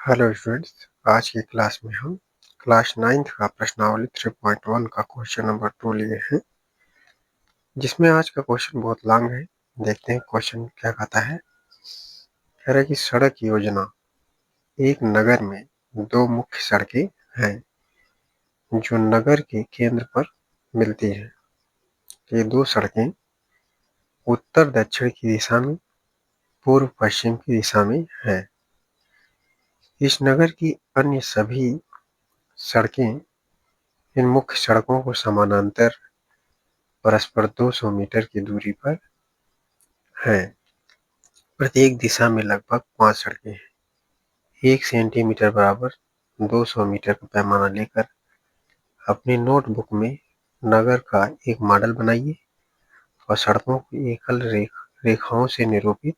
Hello students. आज की class में हम क्लास 9th का प्रश्नावली 3.1 का क्वेश्चन नंबर 2 लिए हैं, जिसमें आज का क्वेश्चन बहुत लॉन्ग है। देखते हैं क्वेश्चन क्या कहता है। कह रहा है कि सड़क योजना। एक नगर में दो मुख्य सड़कें हैं जो नगर के केंद्र पर मिलती हैं। ये दो सड़कें उत्तर दक्षिण की दिशा में, पूर्व पश्चिम की दिशा में हैं। इस नगर की अन्य सभी सड़कें इन मुख्य सड़कों को समानांतर परस्पर 200 मीटर की दूरी पर हैं। प्रत्येक दिशा में लगभग 5 सड़कें हैं। 1 सेंटीमीटर बराबर 200 मीटर का पैमाना लेकर अपनी नोटबुक में नगर का एक मॉडल बनाइए और सड़कों को एकल रेखाओं से निरूपित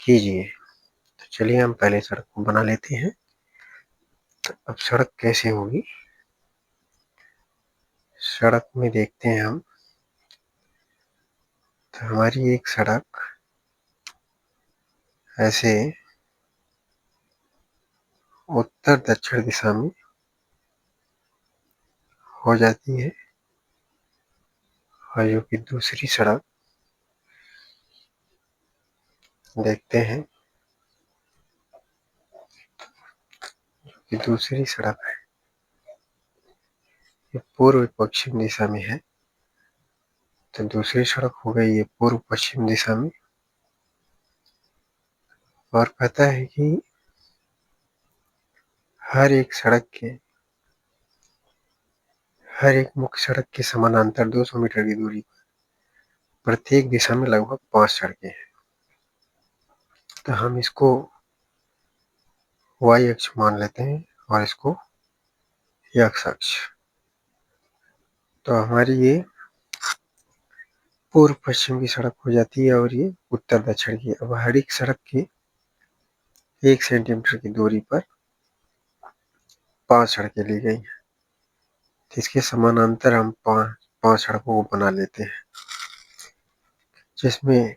कीजिए। तो चलिए हम पहले सड़क को बना लेते हैं। अब सड़क कैसे होगी, सड़क में देखते हैं हम। तो हमारी एक सड़क ऐसे उत्तर दक्षिण दिशा में हो जाती है और जो कि दूसरी सड़क देखते हैं कि दूसरी सड़क है, ये पूर्व पश्चिम दिशा में है। तो दूसरी सड़क हो गई ये पूर्व पश्चिम दिशा में। और कहता है कि हर एक मुख्य सड़क के समानांतर 200 मीटर की दूरी पर प्रत्येक दिशा में लगभग 5 सड़कें हैं। तो हम इसको y अक्ष मान लेते हैं और इसको x अक्ष। तो हमारी ये पूर्व पश्चिम की सड़क हो जाती है और ये उत्तर दक्षिण की। अब हर एक सड़क की 1 सेंटीमीटर की दूरी पर 5 सड़कें ली गई हैं। इसके समानांतर हम पांच सड़कों को बना लेते हैं, जिसमें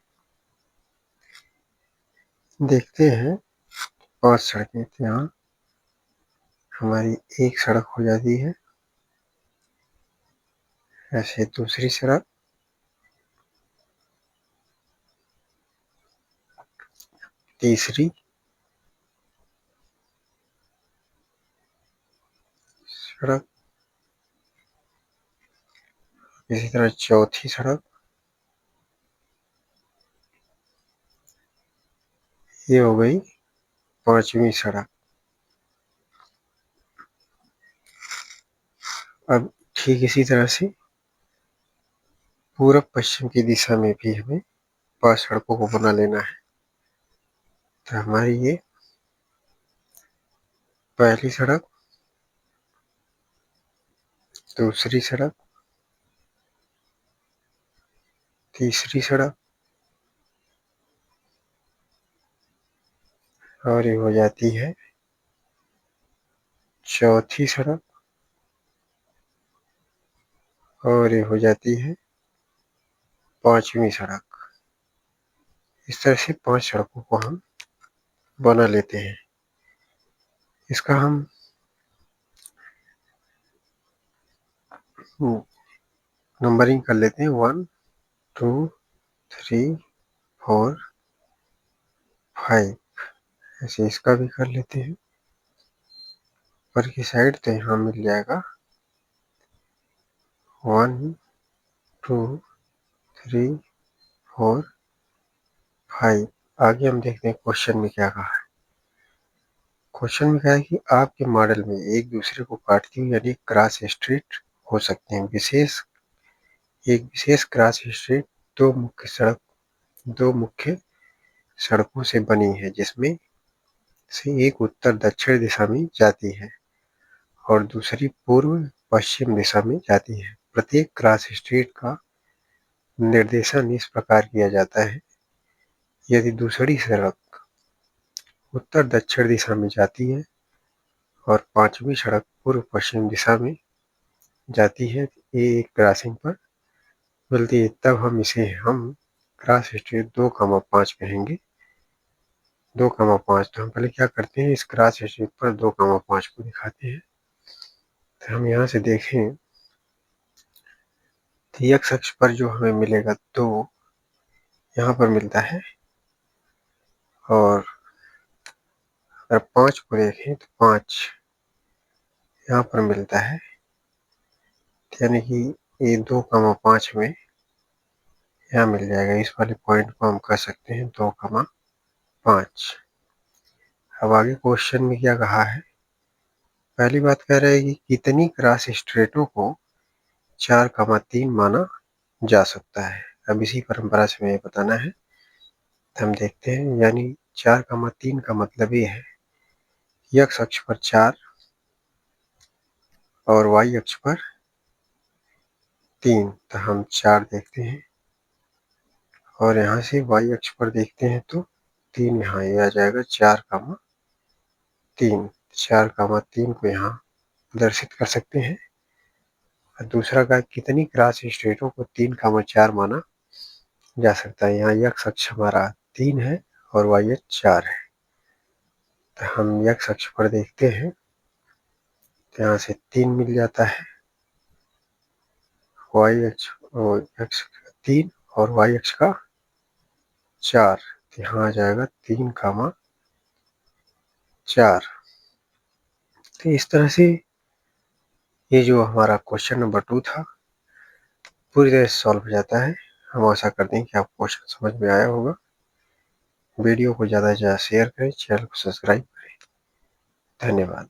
देखते हैं 5 सड़कें। तो यहाँ हमारी एक सड़क हो जाती है, ऐसे दूसरी सड़क, तीसरी सड़क, इसी तरह चौथी सड़क, ये हो गई 5वीं सड़क। अब ठीक इसी तरह से पूर्व पश्चिम की दिशा में भी हमें 5 सड़कों को बना लेना है। तो हमारी ये पहली सड़क, दूसरी सड़क, तीसरी सड़क और ये हो जाती है चौथी सड़क और ये हो जाती है 5वीं सड़क। इस तरह से 5 सड़कों को हम बना लेते हैं। इसका हम नंबरिंग कर लेते हैं 1 2 3 4 5। ऐसे इसका भी कर लेते हैं। ऊपर की साइड तो यहाँ मिल जाएगा 1 2 3 4 5। आगे हम देखते हैं क्वेश्चन में क्या कहा है। क्वेश्चन में कहा है कि आपके मॉडल में एक दूसरे को काटती हुई यानी क्रॉस स्ट्रीट हो सकते हैं। एक विशेष क्रॉस स्ट्रीट दो मुख्य सड़कों से बनी है, जिसमें से एक उत्तर दक्षिण दिशा में जाती है और दूसरी पूर्व पश्चिम दिशा में जाती है। प्रत्येक क्रॉस स्ट्रीट का निर्देशन इस प्रकार किया जाता है। यदि दूसरी सड़क उत्तर दक्षिण दिशा में जाती है और 5वीं सड़क पूर्व पश्चिम दिशा में जाती है, ये एक क्रॉसिंग पर मिलती है, तब हम क्रॉस स्ट्रीट 2,5 कहेंगे, 2,5। तो हम पहले क्या करते हैं, इस क्रॉस शीट पर 2,5 को दिखाते हैं। तो हम यहाँ से देखें तो x अक्ष पर जो हमें मिलेगा 2 यहाँ पर मिलता है, और अगर 5 को देखें तो 5 यहाँ पर मिलता है। यानी कि ये 2,5 में यहाँ मिल जाएगा। इस वाले पॉइंट को हम कह सकते हैं 2,5। अब आगे क्वेश्चन में क्या कहा है, पहली बात कह रहा है कि कितनी क्रॉस स्ट्रेटों को 4,3 माना जा सकता है। अब इसी परंपरा से हमें बताना है। तो हम देखते हैं, यानी 4,3 का मतलब ये है कि x अक्ष पर 4 और y अक्ष पर 3। तो हम 4 देखते हैं, और यहाँ से y अक्ष पर देखते हैं तो 3 यहाँ ये आ जाएगा 4,3। 4,3 को यहाँ प्रदर्शित कर सकते हैं। और दूसरा का कितनी क्रॉस स्ट्रेटों को 3,4 माना जा सकता है। यहाँ x अक्ष हमारा 3 है और y अक्ष 4 है। तो हम x अक्ष पर देखते हैं तो यहाँ से 3 मिल जाता है, y अक्ष और x 3 और y अक्ष का 4। तो यहाँ आ जाएगा 3,4। तो इस तरह से ये जो हमारा क्वेश्चन नंबर 2 था पूरी तरह से सॉल्व हो जाता है। हम आशा करते हैं कि आपको क्वेश्चन समझ में आया होगा। वीडियो को ज़्यादा से ज़्यादा शेयर करें, चैनल को सब्सक्राइब करें। धन्यवाद।